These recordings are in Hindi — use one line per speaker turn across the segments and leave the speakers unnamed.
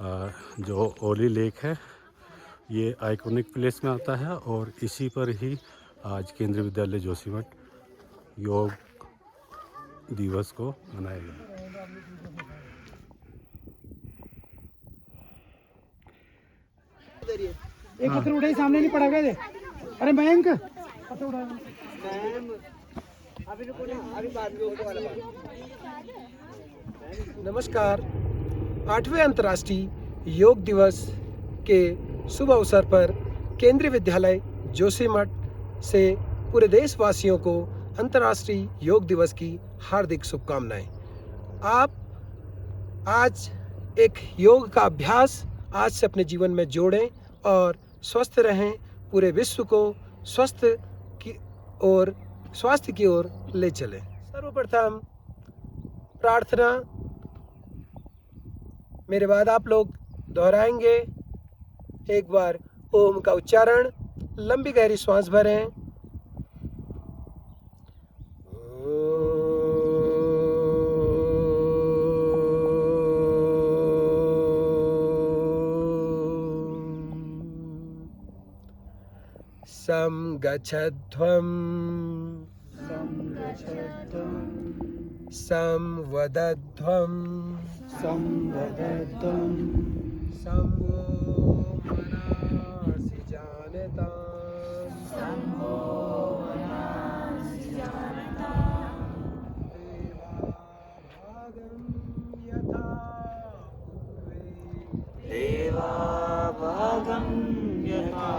जो ओली लेक है, ये आइकॉनिक प्लेस में आता है और इसी पर ही आज केंद्रीय विद्यालय जोशीमठ योग दिवस को मनाया गया।
एक पत्थर उठाई, सामने नहीं पड़ा गया। अरे मयंक, नमस्कार। 8वें अंतर्राष्ट्रीय योग दिवस के शुभ अवसर पर केंद्रीय विद्यालय जोशीमठ से पूरे देशवासियों को अंतर्राष्ट्रीय योग दिवस की हार्दिक शुभकामनाएं। आप आज एक योग का अभ्यास आज से अपने जीवन में जोड़ें और स्वस्थ रहें, पूरे विश्व को स्वस्थ की ओर, स्वास्थ्य की ओर ले चलें। सर्वप्रथम प्रार्थना मेरे बाद आप लोग दोहराएंगे। एक बार ओम का उच्चारण, लंबी गहरी श्वास भरें। संगच्छध्वं संवदध्वं संवो मनासि जानताम् देवाभागं यथा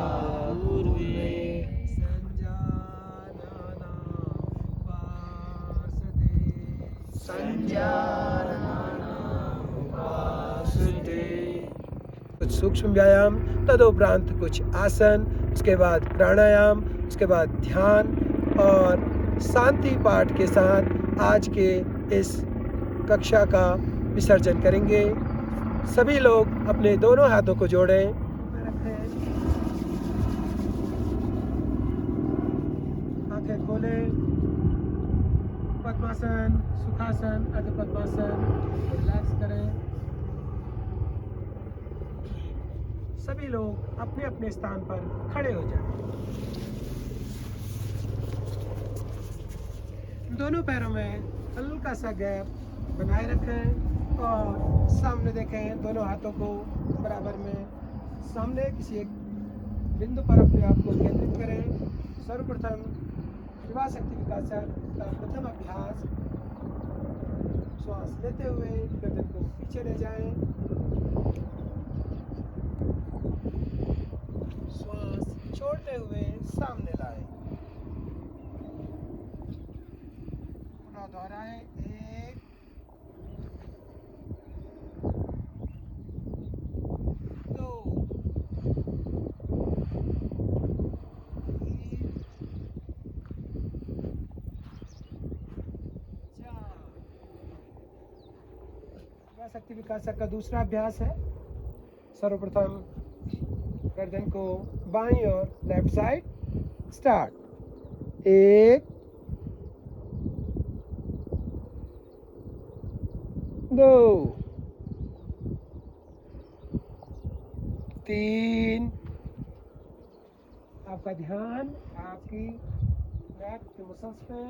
पूर्वे कुछ सूक्ष्म व्यायाम, तदुपरांत कुछ आसन, उसके बाद प्राणायाम, उसके बाद ध्यान और शांति पाठ के साथ आज के इस कक्षा का विसर्जन करेंगे। सभी लोग अपने दोनों हाथों को जोड़ें, आंखें खोलें। पद्मासन, सुखासन, अर्ध पद्मासन, रिलैक्स करें। सभी लोग अपने अपने स्थान पर खड़े हो जाएं। दोनों पैरों में हल्का सा गैप बनाए रखें और सामने देखें। दोनों हाथों को बराबर में सामने किसी एक बिंदु पर अपने आप को केंद्रित करें। सर्वप्रथम युवा शक्ति विकासन का प्रथम अभ्यास, श्वास लेते हुए गर्दन को पीछे ले जाएं, श्वास छोड़ते हुए सामने लाएं। पुनः दोहराएं। 1 2 शक्ति विकास का दूसरा अभ्यास है। सर्वप्रथम गर्दन को बाईं ओर, लेफ्ट साइड, स्टार्ट। 1 2 3, आपका ध्यान आपकी बैक के मसल्स पे।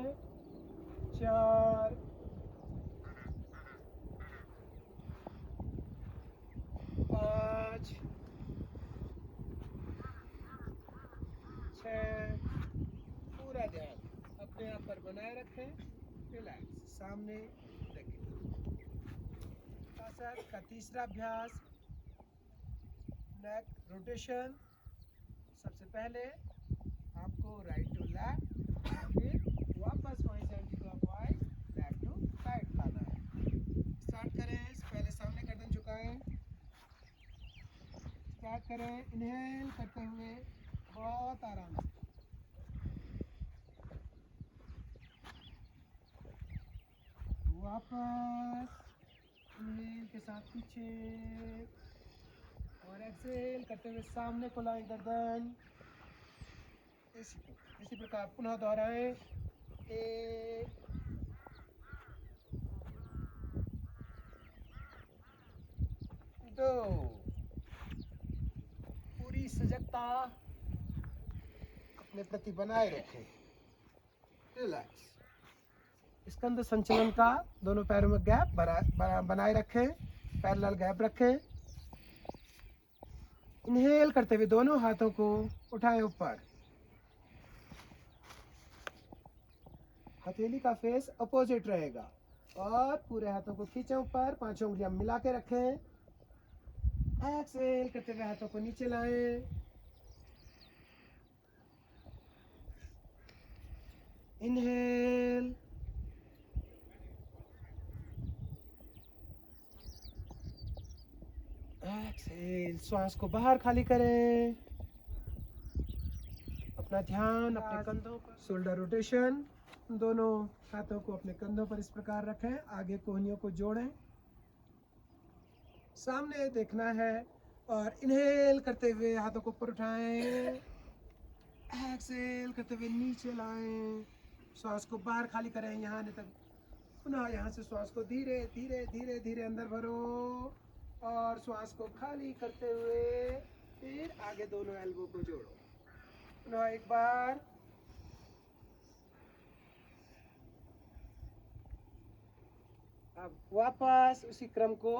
4 5 6, पूरा ध्यान अपने आप पर बनाए रखें। रिलैक्स, सामने देखें। आसन का तीसरा अभ्यास, नेक रोटेशन। सबसे पहले आपको राइट टू लेफ्ट, फिर वापस 170 क्लॉकवाइज लेफ्ट टू राइट लाना है। स्टार्ट करें। पहले सामने गर्दन झुकाएं। स्टार्ट करें। इनहेल करते हुए बहुत आराम से, वापस इनहेल के साथ पीछे और एक्सहेल करते हुए सामने को लाएं गर्दन। इसी प्रकार पुनः दोहराएं। 1 2 तो पूरी सजगता अपने प्रति बनाए रखें। रिलैक्स। स्कंद संचलन का दोनों पैरों में गैप बनाए रखें, पैरेलल गैप रखें। इनहेल करते हुए दोनों हाथों को उठाएं ऊपर। हथेली का फेस अपोजिट रहेगा और पूरे हाथों को खींचे ऊपर, पांचों उंगलियां मिला के रखें। एक्सहेल करते हुए हाथों को नीचे लाएं। Inhale, exhale. श्वास को बाहर खाली करें। अपना ध्यान अपने कंधों पर, शोल्डर रोटेशन। दोनों हाथों को अपने कंधों पर इस प्रकार रखें, आगे कोहनियों को जोड़ें, सामने देखना है और इनहेल करते हुए हाथों को ऊपर उठाएं, एक्सहेल करते हुए नीचे लाएं। श्वास को बाहर खाली करें यहाँ आने तक। पुनः यहाँ से श्वास को धीरे धीरे धीरे धीरे अंदर भरो और श्वास को खाली करते हुए फिर आगे दोनों एल्बो को जोड़ो। पुनः एक बार। अब वापस उसी क्रम को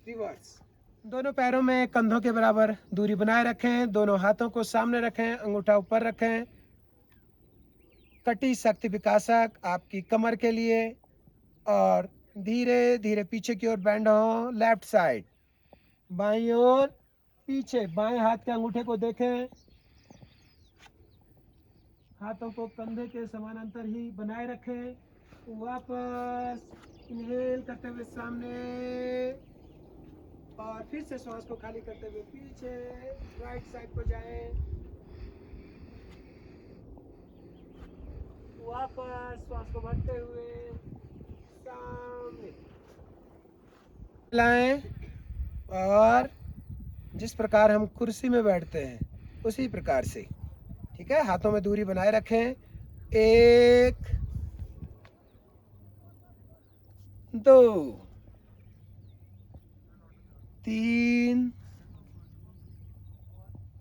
रिवर्स। दोनों पैरों में कंधों के बराबर दूरी बनाए रखें, दोनों हाथों को सामने रखें, अंगूठा ऊपर रखें। कटी शक्ति विकासक आपकी कमर के लिए और धीरे धीरे पीछे की ओर बैंड हो। लेफ्ट साइड, बाईं ओर पीछे, बाएं हाथ के अंगूठे को देखें। हाथों को कंधे के समानांतर ही बनाए रखें। वापस इनहेल करते हुए सामने और फिर से श्वास को खाली करते हुए पीछे राइट साइड को जाएं। वापस श्वास को भरते हुए सामने लाएं और जिस प्रकार हम कुर्सी में बैठते हैं उसी प्रकार से, ठीक है। हाथों में दूरी बनाए रखें। 1 2 3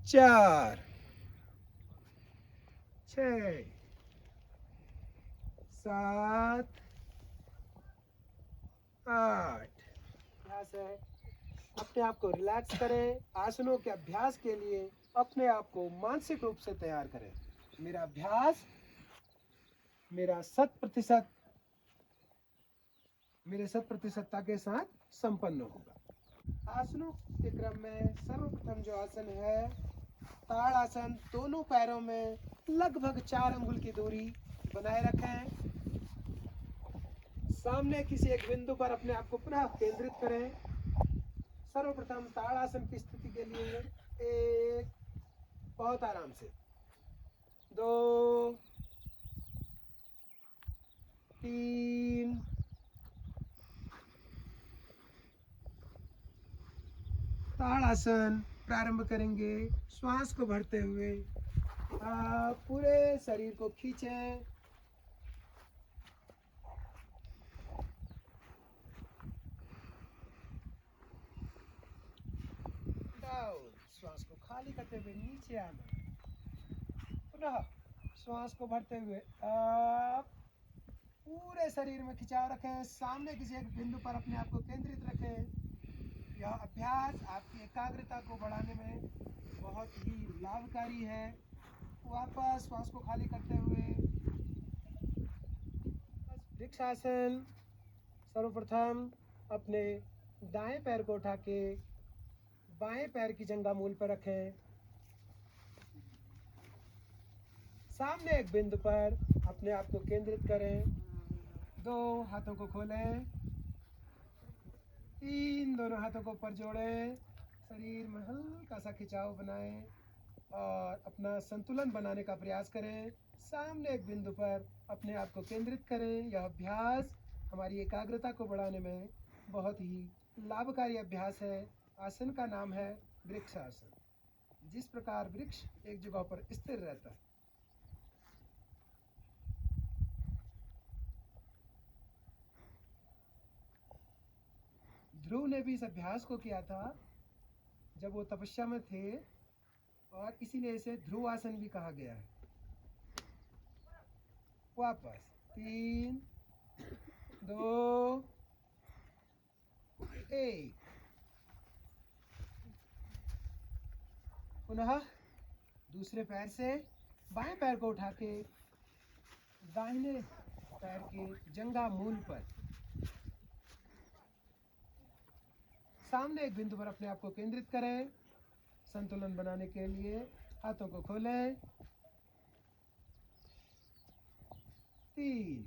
4 6 7 8। अभ्यास है, अपने आप को रिलैक्स करें। आसनों के अभ्यास के लिए अपने आप को मानसिक रूप से तैयार करें। मेरा अभ्यास मेरे 100% के साथ संपन्न होगा। आसनों के क्रम में सर्वप्रथम जो आसन है ताड़ आसन। दोनों पैरों में लगभग 4 अंगुल की दूरी बनाए रखें। सामने किसी एक बिंदु पर अपने आप को पुनः केंद्रित करें। सर्वप्रथम ताड़ासन की स्थिति के लिए 1, बहुत आराम से, 2 3 ताड़ासन प्रारंभ करेंगे। श्वास को भरते हुए आप पूरे शरीर को खींचें। डाउन। श्वास को खाली करते हुए नीचे आना। पुनः श्वास को भरते हुए आप पूरे शरीर में खिंचाव रखें। सामने किसी एक बिंदु पर अपने आप को केंद्रित रखें। यह अभ्यास आपकी एकाग्रता को बढ़ाने में बहुत ही लाभकारी है। वापस श्वास को खाली करते हुए वृक्षासन। सर्वप्रथम अपने दाएं पैर को उठा के बाएं पैर की जंघा मूल पर रखें। सामने एक बिंदु पर अपने आप को केंद्रित करें। 2 हाथों को खोलें। 3 दोनों हाथों को ऊपर जोड़ें। शरीर में हल्का सा खिंचाव बनाएं और अपना संतुलन बनाने का प्रयास करें। सामने एक बिंदु पर अपने आप को केंद्रित करें। यह अभ्यास हमारी एकाग्रता को बढ़ाने में बहुत ही लाभकारी अभ्यास है। आसन का नाम है वृक्षासन। जिस प्रकार वृक्ष एक जगह पर स्थिर रहता है, ध्रुव ने भी इस अभ्यास को किया था जब वो तपस्या में थे, और इसीलिए इसे ध्रुव आसन भी कहा गया है। वापस 3 2 1। पुनः दूसरे पैर से बाएं पैर को उठा के दाहिने पैर के जंघा मूल पर सामने एक बिंदु पर अपने आप को केंद्रित करें। संतुलन बनाने के लिए हाथों को खोलें। 3,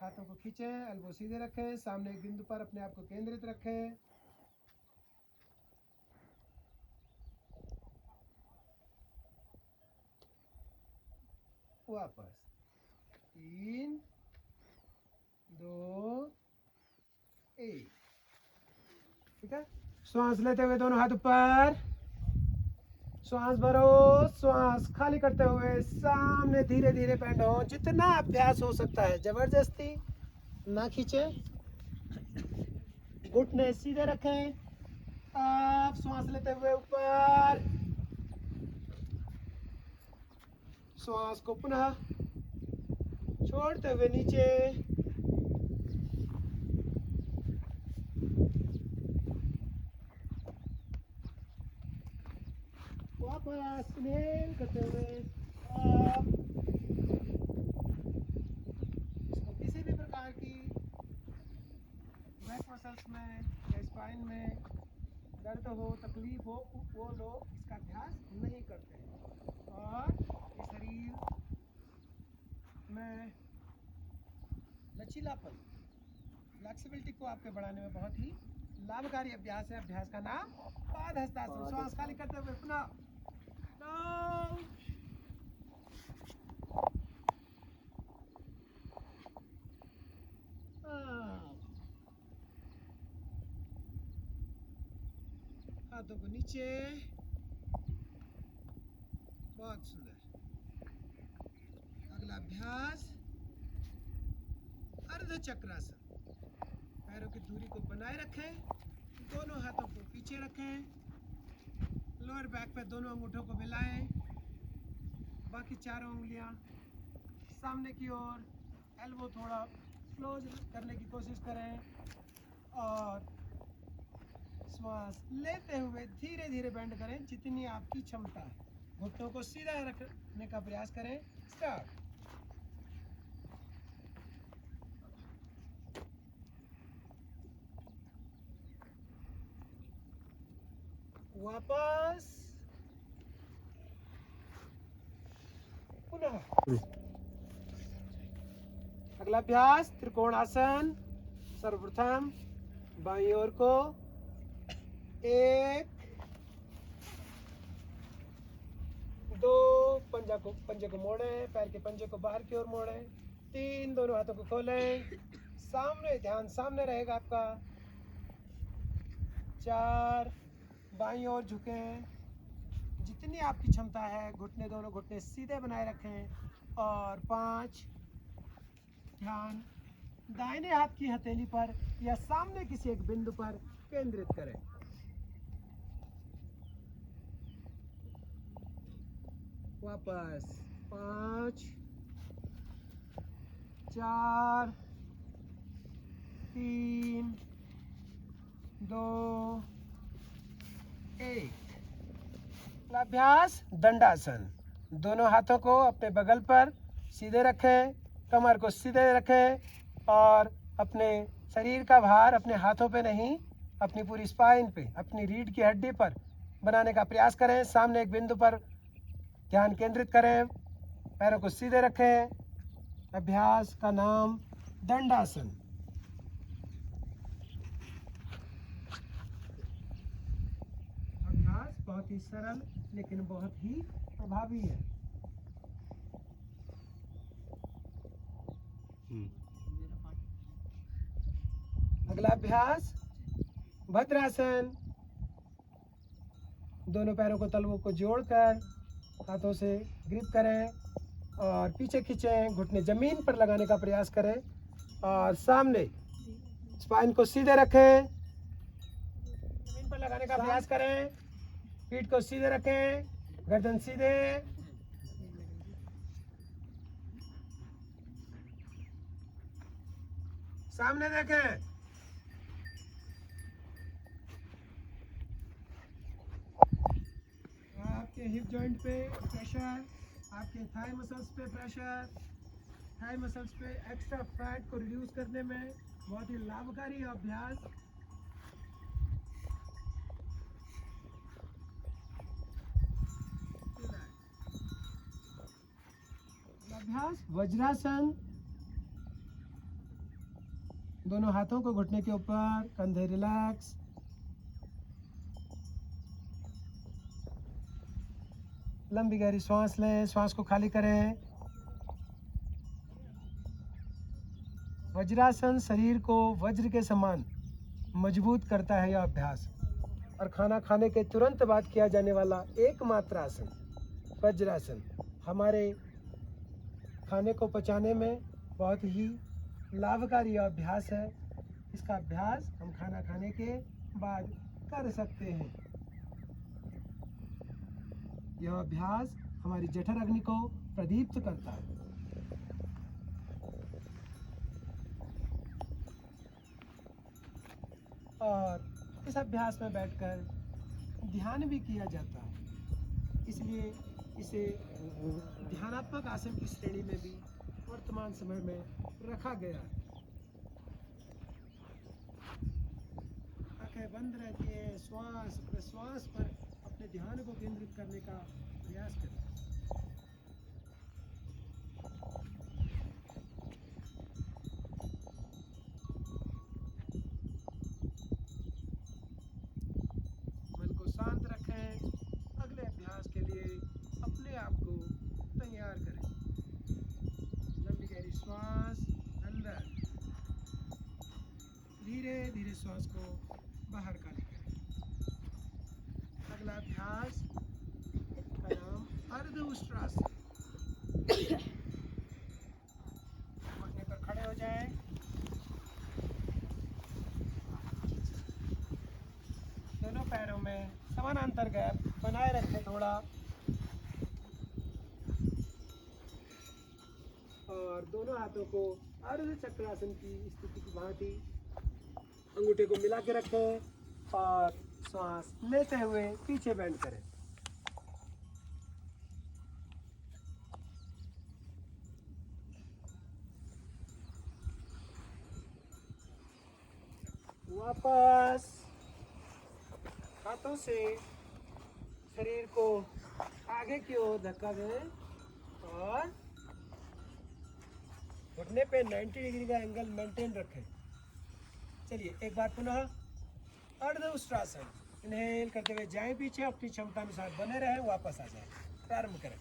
हाथों को खींचें, एल्बो सीधे रखें, सामने एक बिंदु पर अपने आप को केंद्रित रखें। वापस 3 2 1। ठीक है, श्वास लेते हुए दोनों हाथ ऊपर, श्वास भरो, श्वास खाली करते हुए सामने धीरे धीरे बेंड हो। जितना अभ्यास हो सकता है, जबरदस्ती ना खींचे, घुटने सीधे रखें। आप श्वास लेते हुए ऊपर, श्वास को पुनः छोड़ते हुए नीचे। वापस इनहेल करते हुए आप। इसको किसी भी प्रकार की बैक मसल्स में या स्पाइन में दर्द हो, तकलीफ हो, वो लोग इसका अभ्यास नहीं करते, और ये शरीर में लचीलापन, फ्लेक्सिबिलिटी को आपके बढ़ाने में बहुत ही लाभकारी अभ्यास है। अभ्यास का नाम पादहस्तासन। श्वास खाली करते हुए पुनः हाथों को नीचे। बहुत सुंदर। अगला अभ्यास अर्ध चक्रासन। पैरों की दूरी को बनाए रखें, दोनों हाथों को पीछे रखें, लोअर बैक पे दोनों अंगूठों को मिलाएं, बाकी चारों उंगलियां सामने की ओर, एल्बो थोड़ा क्लोज करने की कोशिश करें, और श्वास लेते हुए धीरे धीरे बेंड करें जितनी आपकी क्षमता है। घुटनों को सीधा रखने का प्रयास करें। स्टार्ट। वापस पुनः। अगला अभ्यास त्रिकोणासन। सर्वप्रथम बाईं ओर को 1 2, पंजे को मोड़ें, पैर के पंजे को बाहर की ओर मोड़ें। 3, दोनों हाथों को खोलें, सामने, ध्यान सामने रहेगा आपका। 4, बाईं ओर झुकें, जितनी आपकी क्षमता है। घुटने, दोनों घुटने सीधे बनाए रखें। और 5, ध्यान दाहिने हाथ की हथेली पर या सामने किसी एक बिंदु पर केंद्रित करें। वापस 5 4 3 2 1। अभ्यास दंडासन। दोनों हाथों को अपने बगल पर सीधे रखें, कमर को सीधे रखें, और अपने शरीर का भार अपने हाथों पे नहीं, अपनी पूरी स्पाइन पे, अपनी रीढ़ की हड्डी पर बनाने का प्रयास करें। सामने एक बिंदु पर ध्यान केंद्रित करें, पैरों को सीधे रखें। अभ्यास का नाम दंडासन। अभ्यास बहुत ही सरल लेकिन बहुत ही प्रभावी है। अगला अभ्यास भद्रासन। दोनों पैरों को तलवों को जोड़कर हाथों से ग्रिप करें और पीछे खींचें, घुटने जमीन पर लगाने का प्रयास करें, और सामने स्पाइन को सीधे रखें, जमीन पर लगाने का प्रयास करें, पीठ को सीधे रखें, गर्दन सीधे, सामने देखें। आपके हिप जॉइंट पे प्रेशर, आपके थाई मसल्स पे प्रेशर, थाई मसल्स पे एक्स्ट्रा फैट को रिड्यूस करने में बहुत ही लाभकारी अभ्यास। अभ्यास वज्रासन, दोनों हाथों को घुटने के ऊपर, कंधे रिलैक्स, लंबी गहरी सांस लें, श्वास को खाली करें। वज्रासन शरीर को वज्र के समान मजबूत करता है यह अभ्यास, और खाना खाने के तुरंत बाद किया जाने वाला एकमात्र आसन वज्रासन हमारे खाने को पचाने में बहुत ही लाभकारी अभ्यास है। इसका अभ्यास हम खाना खाने के बाद कर सकते हैं। यह अभ्यास हमारी जठर अग्नि को प्रदीप्त करता है। और इस अभ्यास में बैठकर ध्यान भी किया जाता है, इसलिए इसे ध्यानात्मक आसन की श्रेणी में भी वर्तमान समय में रखा गया है। आंखें बंद रहती है, श्वास प्रश्वास पर अपने ध्यान को केंद्रित करने का प्रयास करें। मन को शांत रखें, अगले अभ्यास के लिए अपने आप को तैयार करें। लंबी गहरी श्वास अंदर, धीरे धीरे श्वास को बाहर खाली करें। अगला अभ्यास का नाम अर्ध उष्ट्रासन। घुटने पर खड़े हो जाएं, दोनों पैरों में समानांतर गैप बनाए रखें थोड़ा, और दोनों हाथों को अर्ध चक्रासन की स्थिति की भांति अंगूठे को मिला के रखें और सांस लेते हुए पीछे बेंड करें। वापस हाथों से शरीर को आगे की ओर धक्का दें और घुटने पे 90 डिग्री का एंगल मेंटेन रखें। चलिए एक बार पुनः अर्ध उष्ट्रासन, इनहेल करते हुए जाएं पीछे, अपनी क्षमता अनुसार बने रहें, वापस आ जाएं। प्रारंभ करें।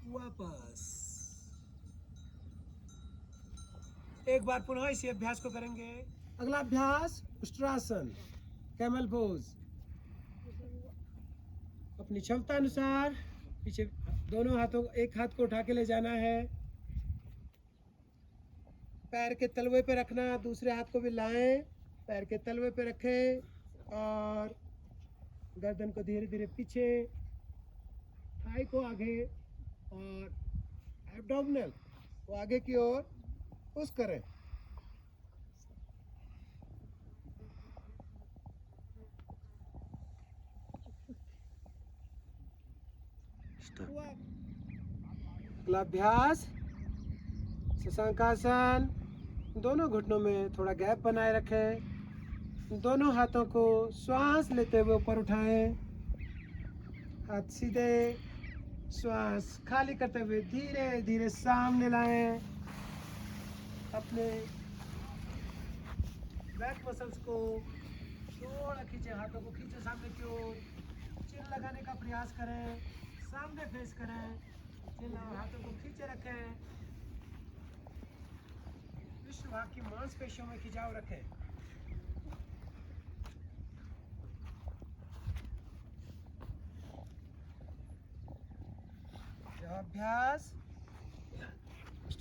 वापस एक बार पुनः इसी अभ्यास को करेंगे। अगला अभ्यास उष्ट्रासन, कैमल पोज। अपनी क्षमता अनुसार पीछे दोनों हाथों, एक हाथ को उठा के ले जाना है, पैर के तलवे पे रखना, दूसरे हाथ को भी लाएं, पैर के तलवे पे रखें और गर्दन को धीरे धीरे पीछे, थाई को आगे और एब्डोमिनल को आगे की ओर पुश करें। अगला अभ्यास शशांकासन। दोनों घुटनों में थोड़ा गैप बनाए रखें, दोनों हाथों को श्वास लेते हुए ऊपर उठाएं, हाथ सीधे, श्वास खाली करते हुए धीरे धीरे सामने लाएं। अपने बैक मसल्स को थोड़ा खींचे, हाथों को खींचे सामने की ओर, चिन लगाने का प्रयास करें, सामने फेस करें, चिन और हाथों को खींचे रखें, पृष्ठभाग की मांसपेशियों में खिंचाव रखें। यह अभ्यास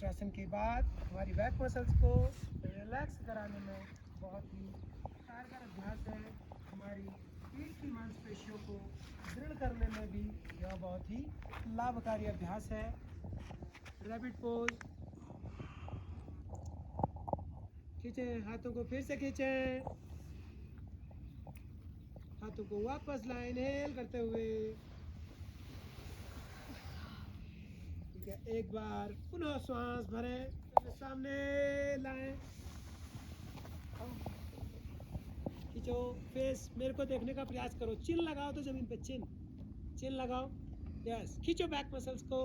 डेमोस्ट्रेशन के बाद हमारी बैक मसल्स को रिलैक्स कराने में बहुत ही कारगर अभ्यास है। हमारी पीठ की मांसपेशियों को दृढ़ करने में भी यह बहुत ही लाभकारी अभ्यास है। Rabbit pose. खींचें, हाथों को फिर से खींचें, हाथों को वापस लाएं इनहेल करते हुए। ठीक है, एक बार पुनः श्वास भरें, सामने लाएं, खींचो, फेस मेरे को देखने का प्रयास करो, चिन लगाओ तो जमीन पे, चिन लगाओ, यस, खींचो बैक मसल्स को,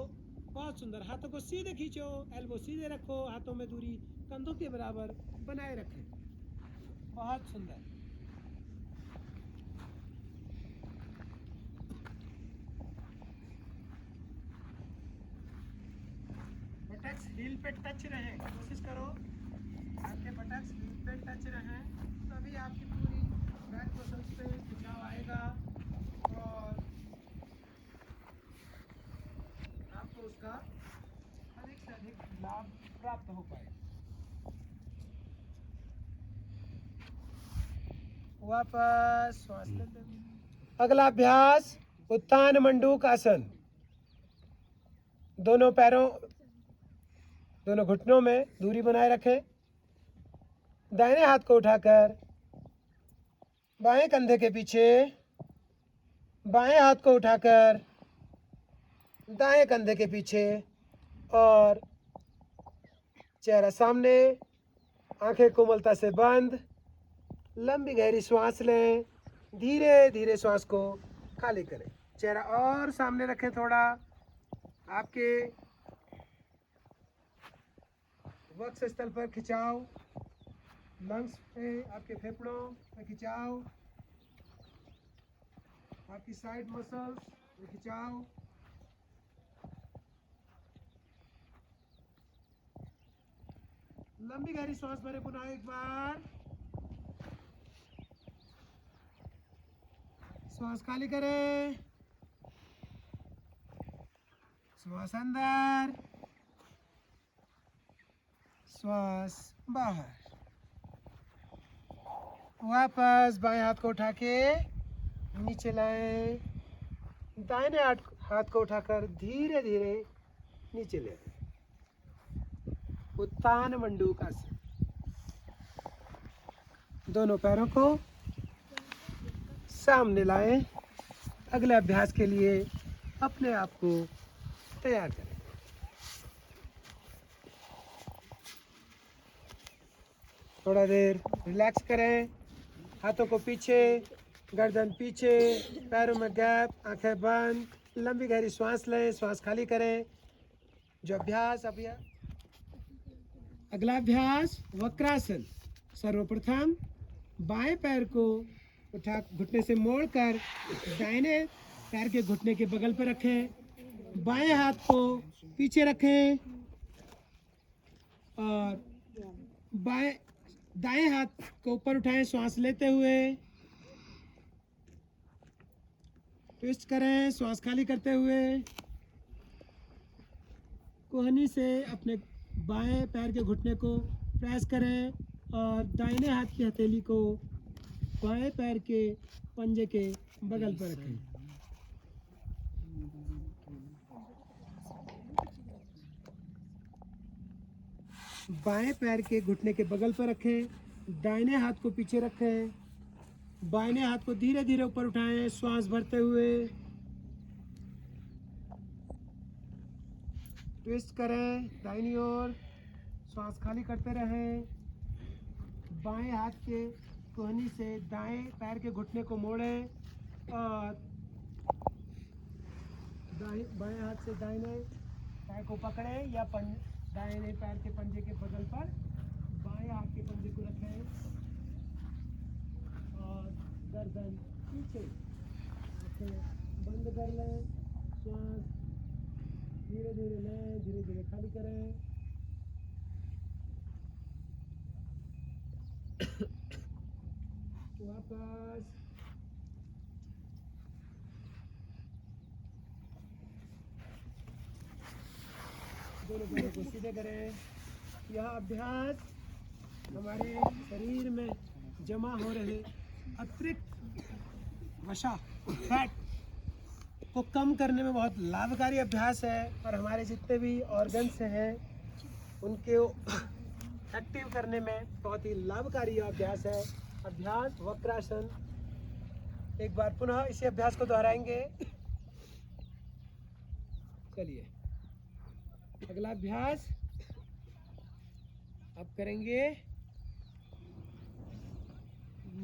बहुत सुंदर। हाथों को सीधे खींचो, एल्बो सीधे रखो, हाथों में दूरी कंधों के बराबर बनाए रखें, बहुत सुंदर। बटक्स हील पे टच रहें, कोशिश करो आपके बटक्स हील पे टच रहें, तभी आपकी पूरी बैक मसल्स पे खिंचाव आएगा और आपको उसका अधिक से अधिक लाभ प्राप्त हो पाएगा। वापस श्वास लेते हुए। अगला अभ्यास उत्थान मंडूक आसन। दोनों पैरों, दोनों घुटनों में दूरी बनाए रखें। दाहिने हाथ को उठाकर बाएं कंधे के पीछे, बाएं हाथ को उठाकर दाएं कंधे के पीछे और चेहरा सामने, आंखें कोमलता से बंद। लंबी गहरी श्वास लें, धीरे धीरे श्वास को खाली करें। चेहरा और सामने रखें थोड़ा, आपके वक्षस्थल पर खिंचाव, लंग्स पे, आपके फेफड़ों में खिंचाव, आपकी साइड मसल्स में खिंचाव। लंबी गहरी श्वास भरें पुनः एक बार, श्वास खाली करें, श्वास अंदर, श्वास बाहर। वापस बाएं हाथ को उठा के नीचे लाएं, दाहिने हाथ को उठाकर धीरे धीरे नीचे ले आएं। उत्थान मंडूक आसन। दोनों पैरों को सामने लाएं। अगले अभ्यास के लिए अपने आप को तैयार करें। थोड़ा देर रिलैक्स करें, हाथों को पीछे, गर्दन पीछे, पैरों में गैप, आंखें बंद, लंबी गहरी श्वास लें, श्वास खाली करें। जो अभ्यास अगला अभ्यास वक्रासन। सर्वप्रथम बाएं पैर को उठा घुटने से मोड़कर दाहिने पैर के घुटने के बगल पर रखें। बाएं हाथ को पीछे रखें और दाएं हाथ को ऊपर उठाएं, श्वास लेते हुए ट्विस्ट करें, श्वास खाली करते हुए। कोहनी से अपने बाएं पैर के घुटने को प्रेस करें और दाहिने हाथ की हथेली को बाएं पैर के पंजे के बगल पर रखें। बाएं पैर के घुटने के बगल पर रखें, दाहिने हाथ को पीछे रखें, बाएं हाथ को धीरे धीरे ऊपर उठाएं, श्वास भरते हुए ट्विस्ट करें दाहिनी ओर, श्वास खाली करते रहें। बाएं हाथ के कोहनी से दाएं पैर के घुटने को मोड़ें और बाएं हाथ से दाहिने पैर को पकड़ें या दाहिने पैर के पंजे के बगल पर बाएं हाथ के पंजे को रखें और गर्दन पीछे, आंखें बंद कर लें, श्वास धीरे धीरे लें, धीरे धीरे खाली करें। वापस दोनों पैरों को सीधे करें। यह अभ्यास हमारे शरीर में जमा हो रहे अतिरिक्त वसा फैट को कम करने में बहुत लाभकारी अभ्यास है और हमारे जितने भी ऑर्गन्स हैं उनके एक्टिव करने में बहुत ही लाभकारी अभ्यास है। अभ्यास वक्रासन। एक बार पुनः इसी अभ्यास को दोहराएंगे। चलिए अगला अभ्यास अब करेंगे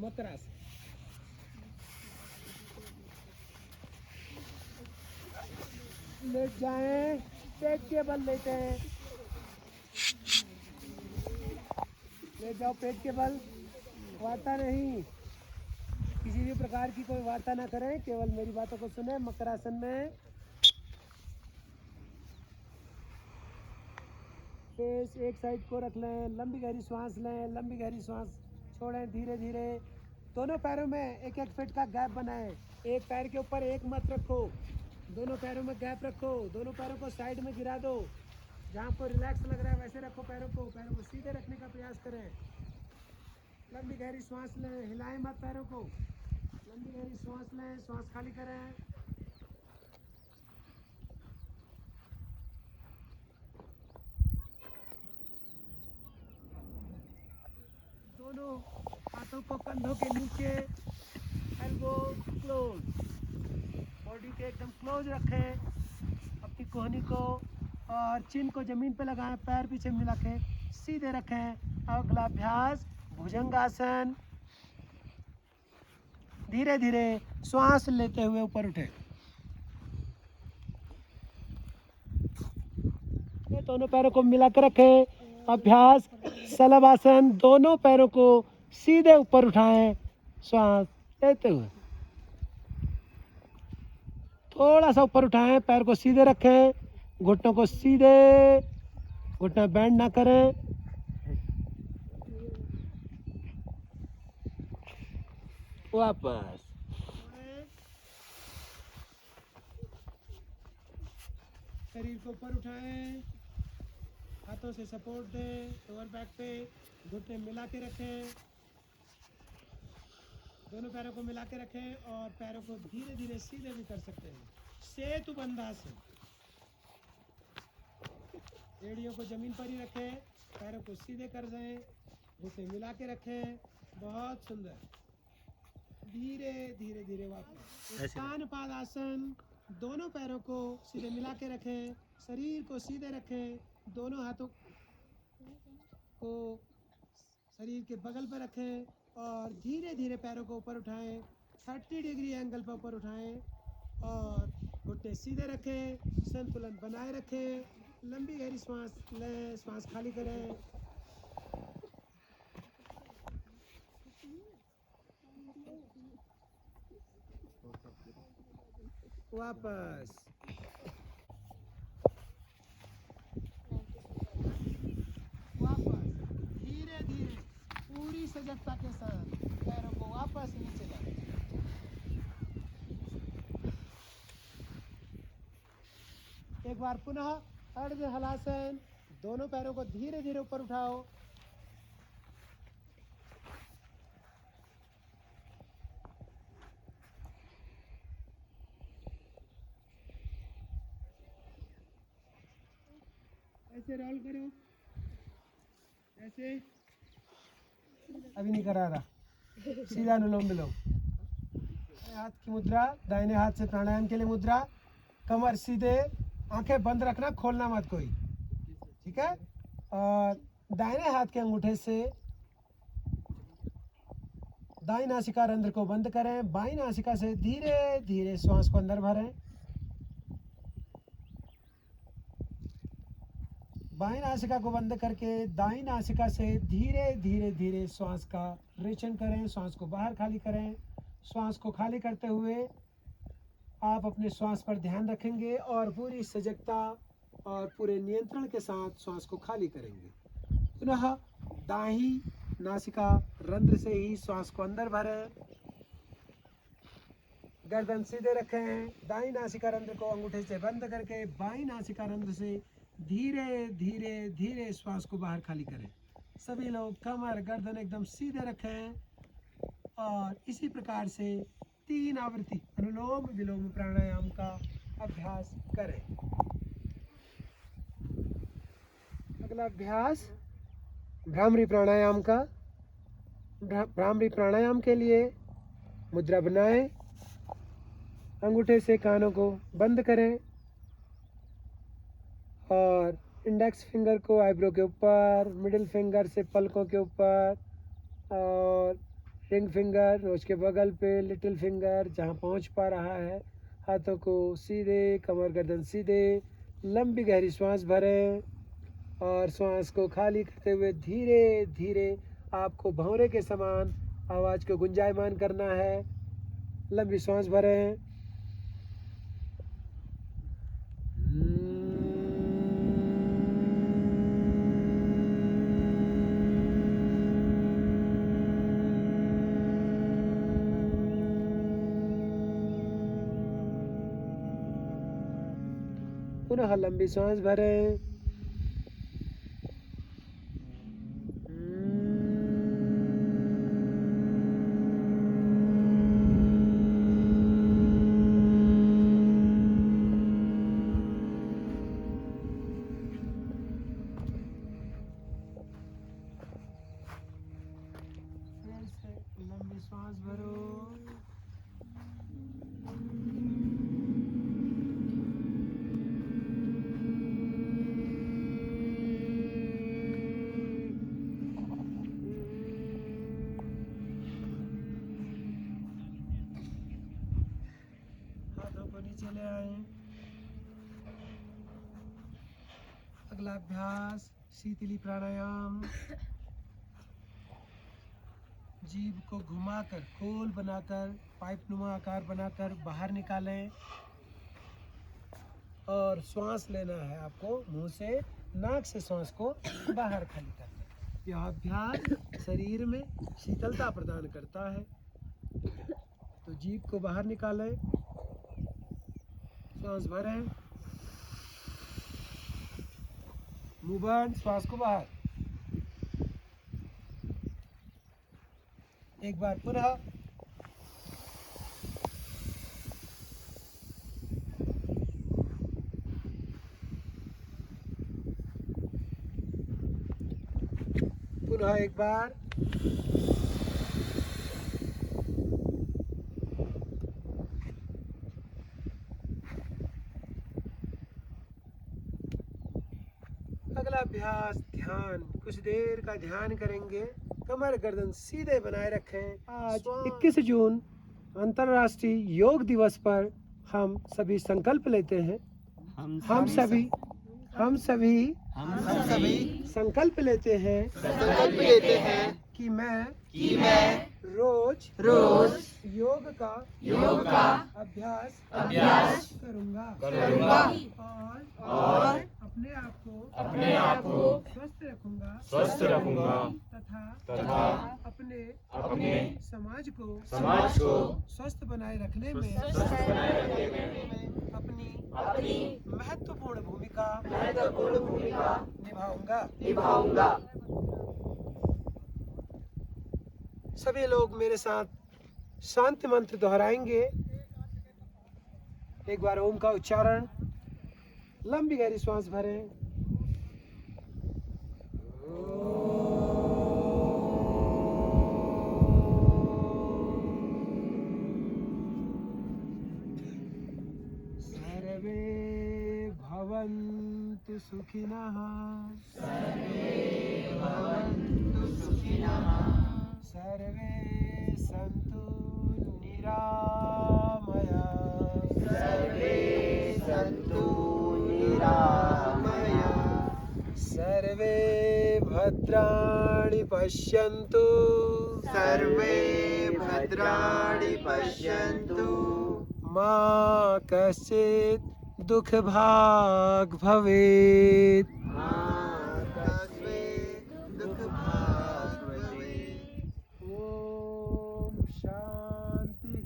मकरासन। लेट जाएं, पेट के बल लेते हैं। लेट जाओ पेट के बल, वार्ता नहीं, किसी भी प्रकार की कोई वार्ता ना करें, केवल मेरी बातों को सुने। मकरासन में फेस एक साइड को रख लें, लंबी गहरी सांस लें, लंबी गहरी सांस छोड़ें धीरे धीरे। दोनों पैरों में एक एक फीट का गैप बनाएं। एक पैर के ऊपर एक मत रखो, दोनों पैरों में गैप रखो। दोनों पैरों को साइड में गिरा दो, जहाँ पर रिलैक्स लग रहा है वैसे रखो पैरों को सीधे रखने का प्रयास करें। लंबी गहरी सांस लें, हिलाएं मत पैरों को। लंबी गहरी सांस लें, सांस खाली करें। दोनों हाथों को कंधों के नीचे, एल्बो क्लोज, बॉडी के एकदम क्लोज रखें। अपनी कोहनी को और चिन को जमीन पे लगाएं, पैर पीछे मिला के सीधे रखें। अगला अभ्यास भुजंगासन। धीरे धीरे श्वास लेते हुए ऊपर उठे। दोनों पैरों को मिला कर रखें। अभ्यास शलभासन। दोनों पैरों को सीधे ऊपर उठाएं, श्वास लेते हुए। थोड़ा सा ऊपर उठाएं, पैर को सीधे रखें, घुटनों को सीधे, घुटना बैंड ना करें। वापस शरीर को ऊपर उठाएं, हाथों से सपोर्ट दें, लोअर बैक पे घुटने मिला के रखें। दोनों पैरों को मिला के रखें और पैरों को धीरे धीरे सीधे भी कर सकते हैं। सेतु बंधासन। एड़ियों को जमीन पर ही रखें, पैरों को सीधे कर दें, घुटने मिला के रखें। बहुत सुंदर। धीरे धीरे धीरे वापस कानपादासन। दोनों पैरों को सीधे मिला के रखें, शरीर को सीधे रखें, दोनों हाथों को शरीर के बगल पर रखें और धीरे धीरे पैरों को ऊपर उठाएं। 30 डिग्री एंगल पर ऊपर उठाएं और घुटने सीधे रखें, संतुलन बनाए रखें। लंबी गहरी सांस लें, सांस खाली करें। वापस धीरे धीरे पूरी सजगता के साथ पैरों को वापस नीचे लाएं। एक बार पुनः अर्ध हलासन। दोनों पैरों को धीरे धीरे ऊपर उठाओ। ऐसे रोल करो, ऐसे। अभी नहीं करा रहा, सीधा अनुलोम विलोम। हाथ की मुद्रा, दाहिने हाथ से प्राणायाम के लिए मुद्रा। कमर सीधे, आंखें बंद रखना, खोलना मत कोई, ठीक है। और दाहिने हाथ के अंगूठे से दाई नासिका रंध्र को बंद करें, बाई नासिका से धीरे धीरे श्वास को अंदर भरें। बाई नासिका को बंद करके दाई नासिका से धीरे धीरे धीरे श्वास का रेचन करें, श्वास को बाहर खाली करें। श्वास को खाली करते हुए आप अपने श्वास पर ध्यान रखेंगे और पूरी सजगता और पूरे नियंत्रण के साथ श्वास को खाली करेंगे। पुनः दाहिनी नासिका रंध्र से ही श्वास को अंदर भरें। गर्दन सीधे रखें, दाई नासिका रंध्र को अंगूठे से बंद करके बाई नासिका रंध्र से धीरे धीरे धीरे श्वास को बाहर खाली करें। सभी लोग कमर गर्दन एकदम सीधे रखें और इसी प्रकार से 3 आवृत्ति अनुलोम विलोम प्राणायाम का अभ्यास करें। अगला अभ्यास भ्रामरी प्राणायाम का। भ्रामरी प्राणायाम के लिए मुद्रा बनाएं, अंगूठे से कानों को बंद करें और इंडेक्स फिंगर को आईब्रो के ऊपर, मिडिल फिंगर से पलकों के ऊपर और रिंग फिंगर नोज के बगल पे, लिटिल फिंगर जहाँ पहुँच पा रहा है, हाथों को सीधे, कमर गर्दन सीधे, लंबी गहरी श्वास भरें और श्वास को खाली करते हुए धीरे धीरे आपको भंवरे के समान आवाज़ को गुंजायमान करना है। लंबी श्वास भरें। पुनः लंबी सांस भरें। फिर से लंबी सांस भरो। हाथों को नीचे ले आए। अगला अभ्यास शीतली प्राणायाम। जीभ को घुमाकर, खोल बनाकर, पाइप नुमा आकार बनाकर बाहर निकालें और श्वास लेना है आपको मुंह से, नाक से श्वास को बाहर खाली करना है। यह अभ्यास शरीर में शीतलता प्रदान करता है। तो जीभ को बाहर निकालें, श्वास भरें, मुंह बंद, श्वास को बाहर। एक बार पुनः। पुनः एक बार। अगला अभ्यास ध्यान। कुछ देर का ध्यान करेंगे। कमर गर्दन सीधे बनाए रखें। आज 21 जून अंतर्राष्ट्रीय योग दिवस पर हम सभी संकल्प लेते हैं। हम सभी संकल्प लेते हैं कि मैं रोज योग का अभ्यास करूंगा और अपने आप को स्वस्थ रखूंगा तथा अपने समाज को स्वस्थ बनाए रखने में अपनी महत्वपूर्ण भूमिका निभाऊंगा। सभी लोग मेरे साथ शांति मंत्र दोहराएंगे। एक बार ओम का उच्चारण। लंबी गहरी श्वास भरें। सर्वे भवन्तु सुखिनः। सर्वे सन्तु निरामया। सर्वे भद्राणि पश्यन्तु। मा कश्चित् दुःखभाग् भवेत्। ओम शांति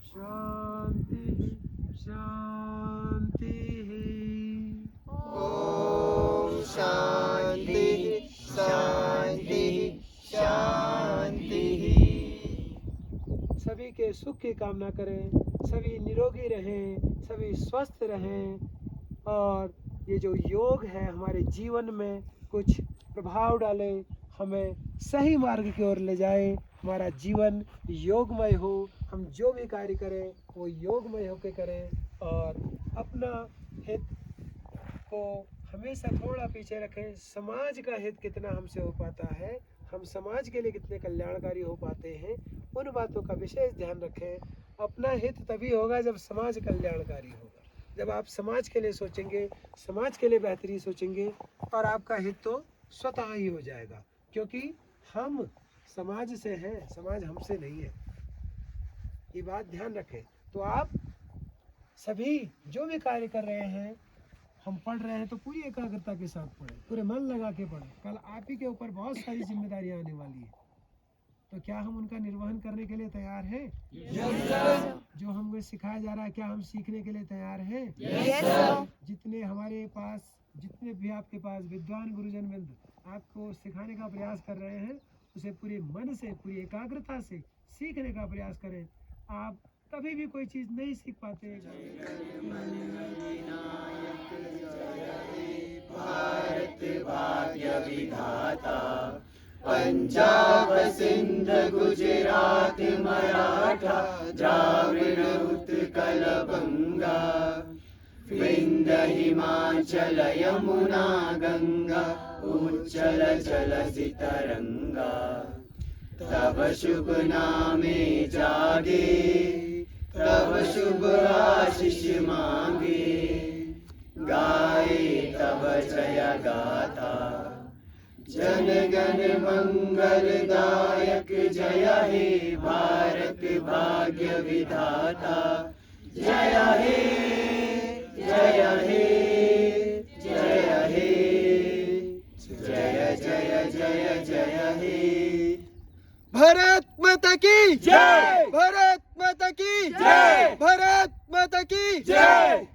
शांति शांति। सुख की कामना करें, सभी निरोगी रहें, सभी स्वस्थ रहें और ये जो योग है हमारे जीवन में कुछ प्रभाव डाले, हमें सही मार्ग की ओर ले जाए, हमारा जीवन योगमय हो, हम जो भी कार्य करें वो योगमय होकर करें और अपना हित को हमेशा थोड़ा पीछे रखें। समाज का हित कितना हमसे हो पाता है, हम समाज के लिए कितने कल्याणकारी हो पाते हैं, उन बातों का विशेष ध्यान रखें। अपना हित तभी होगा जब समाज कल्याणकारी होगा। जब आप समाज के लिए सोचेंगे, समाज के लिए बेहतरी सोचेंगे और आपका हित तो स्वतः ही हो जाएगा, क्योंकि हम समाज से हैं, समाज हमसे नहीं है। ये बात ध्यान रखें। तो आप सभी जो भी कार्य कर रहे हैं, हम पढ़ रहे हैं तो पूरी एकाग्रता के साथ पढ़ें, पूरे मन लगा के पढ़ें। कल आप ही के ऊपर बहुत सारी जिम्मेदारियां आने वाली है, तो क्या हम उनका निर्वहन करने के लिए तैयार हैं? जो हमें सिखाया जा रहा है, क्या हम सीखने के लिए तैयार हैं? जितने हमारे पास, जितने भी आपके पास विद्वान गुरुजन वृंद आपको सिखाने का प्रयास कर रहे हैं, उसे पूरे मन से, पूरी एकाग्रता से सीखने का प्रयास करें। आप कभी भी कोई चीज़ नहीं सीख पाते।
भारत भाग्य विधाता, पंजाब सिंध गुजरात मराठा द्राविड़ उत्कल बंगा, विंध्य हिमाचल यमुना गंगा उच्चल जलधि तरंगा। तब शुभ नामे जागे, तब शुभ आशीष मांगे, गाए तब जय गाथा। जन गण मंगलदायक जय हे भारत भाग्य विधाता। जय हे जय हे जय हे, जय जय जय जय हे।
भारत माता की
जय,
भारत माता की
जय,
भारत माता की
जय।